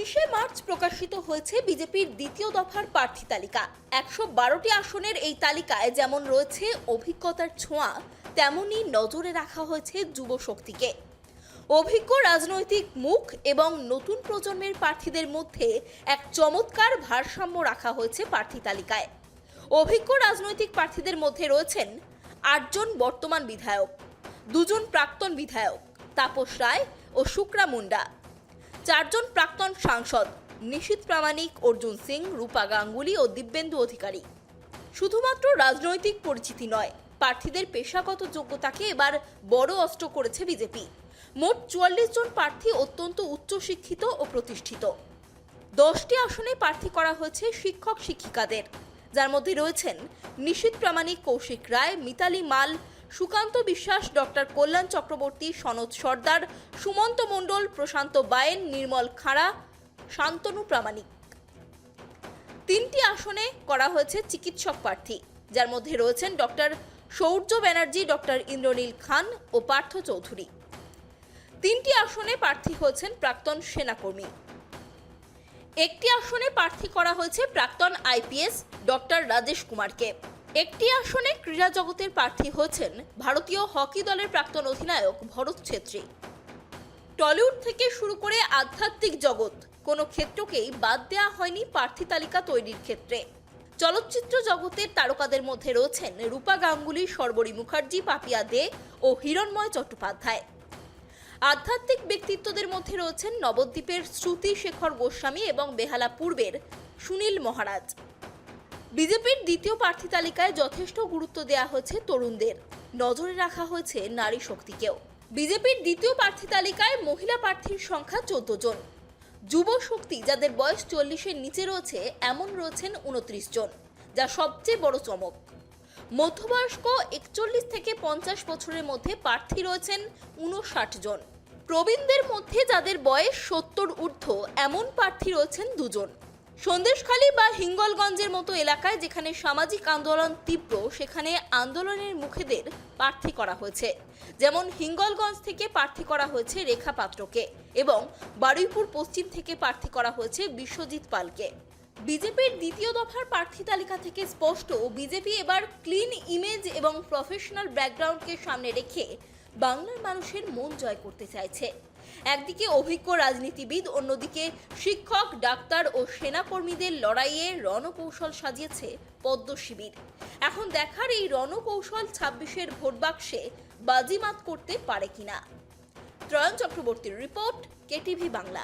19শে March প্রকাশিত হয়েছে বিজেপির দ্বিতীয় দফার প্রার্থী তালিকা। 112টি আসনের এই তালিকায় যেমন রয়েছে অভিজ্ঞতার ছোঁয়া, তেমনি নজরে রাখা হয়েছে যুব শক্তিকে। অভিজ্ঞ রাজনৈতিক মুখ এবং নতুন প্রজন্মের প্রার্থীদের মধ্যে এক চমৎকার ভারসাম্য রাখা হয়েছে প্রার্থী তালিকায়। অভিজ্ঞ রাজনৈতিক প্রার্থীদের মধ্যে রয়েছেন 8 জন বর্তমান বিধায়ক, 2 জন প্রাক্তন বিধায়ক তাপস রায় ও শুক্রা মুন্ডা, 4 জন প্রাক্তন সাংসদ নিশীথ প্রামাণিক, অর্জুন সিং, রূপা গাঙ্গুলি ও দিব্যেন্দু অধিকারী। শুধুমাত্র রাজনৈতিক পরিচিতি নয়, প্রার্থীদের পেশাগত যোগ্যতাকে এবার বড় অস্ত্র করেছে বিজেপি। মোট 44 জন প্রার্থী অত্যন্ত উচ্চশিক্ষিত ও প্রতিষ্ঠিত। 10টি আসনে প্রার্থী করা হয়েছে শিক্ষক শিক্ষিকাদের, যার মধ্যে রয়েছেন নিশীথ প্রামাণিক, কৌশিক রায়, মিতালি মাল, সুকান্ত বিশ্বাস, ডক্টর কল্যাণ চক্রবর্তী, সনদ সর্দার, সুমন্ত মণ্ডল, প্রশান্ত বায়েন, নির্মল খাড়া, শান্তনু প্রামাণিক। 3টি আসনে করা হয়েছে চিকিৎসক প্রার্থী, যার মধ্যে রয়েছেন ডক্টর সৌর্য ব্যানার্জি, ডক্টর ইন্দ্রনীল খান ও পার্থ চৌধুরী। 3টি আসনে প্রার্থী হয়েছেন প্রাক্তন সেনাকর্মী। 1টি আসনে প্রার্থী করা হয়েছে প্রাক্তন আইপিএস ডক্টর রাজেশ কুমারকে। 1টি আসনে ক্রীড়া জগতের প্রার্থী হয়েছেন ভারতীয় হকি দলের প্রাক্তন অধিনায়ক ভরত ছেত্রী। টলিউড থেকে শুরু করে আধ্যাত্মিক জগৎ, কোনো ক্ষেত্রকেই বাদ দেওয়া হয়নি প্রার্থী তালিকা তৈরির ক্ষেত্রে। চলচ্চিত্র জগতের তারকাদের মধ্যে রয়েছেন রূপা গাঙ্গুলি, শর্বরী মুখার্জি, পাপিয়া দে ও হিরণময় চট্টোপাধ্যায়। আধ্যাত্মিক ব্যক্তিত্বদের মধ্যে রয়েছেন নবদ্বীপের শ্রুতি শেখর গোস্বামী এবং বেহালা পূর্বের সুনীল মহারাজ। বিজেপির দ্বিতীয় প্রার্থী তালিকায় যথেষ্ট গুরুত্ব দেওয়া হয়েছে তরুণদের, নজরে রাখা হয়েছে নারী শক্তিকেও। বিজেপির দ্বিতীয় প্রার্থী তালিকায় মহিলা প্রার্থীর সংখ্যা 14 জন। যুব শক্তি, যাদের বয়স 40-এর নিচে রয়েছে, এমন রয়েছেন 29 জন, যা সবচেয়ে বড় চমক। মধ্যবয়স্ক 41 থেকে 50 বছরের মধ্যে প্রার্থী রয়েছেন 59 জন। প্রবীণদের মধ্যে যাদের বয়স 70 ঊর্ধ্ব, এমন প্রার্থী রয়েছেন 2 জন। সন্দেশখালী বা হিঙ্গলগঞ্জের মতো এলাকায় যেখানে সামাজিক আন্দোলন তীব্র, সেখানে আন্দোলনের মুখেদের প্রার্থী করা হয়েছে। যেমন হিঙ্গলগঞ্জ থেকে প্রার্থী করা হয়েছে রেখা পাত্রকে এবং বারুইপুর পশ্চিম থেকে প্রার্থী করা হয়েছে বিশ্বজিৎ পালকে। বিজেপির দ্বিতীয় দফার প্রার্থী তালিকা থেকে স্পষ্ট, বিজেপি এবার ক্লিন ইমেজ এবং প্রফেশনাল ব্যাকগ্রাউন্ডকে সামনে রেখে বাংলার মানুষের মন জয় করতে চাইছে। একদিকে অভিজ্ঞ রাজনীতিবিদ, অন্যদিকে শিক্ষক, ডাক্তার ও সেনাকর্মীদের লড়াইয়ে রণকৌশল সাজিয়েছে পদ্ম শিবির। এখন দেখার এই রণকৌশল 26-এর ভোট বাক্সে বাজিমাত করতে পারে কিনা। ত্রয়ন চক্রবর্তীর রিপোর্ট, কেটিভি বাংলা।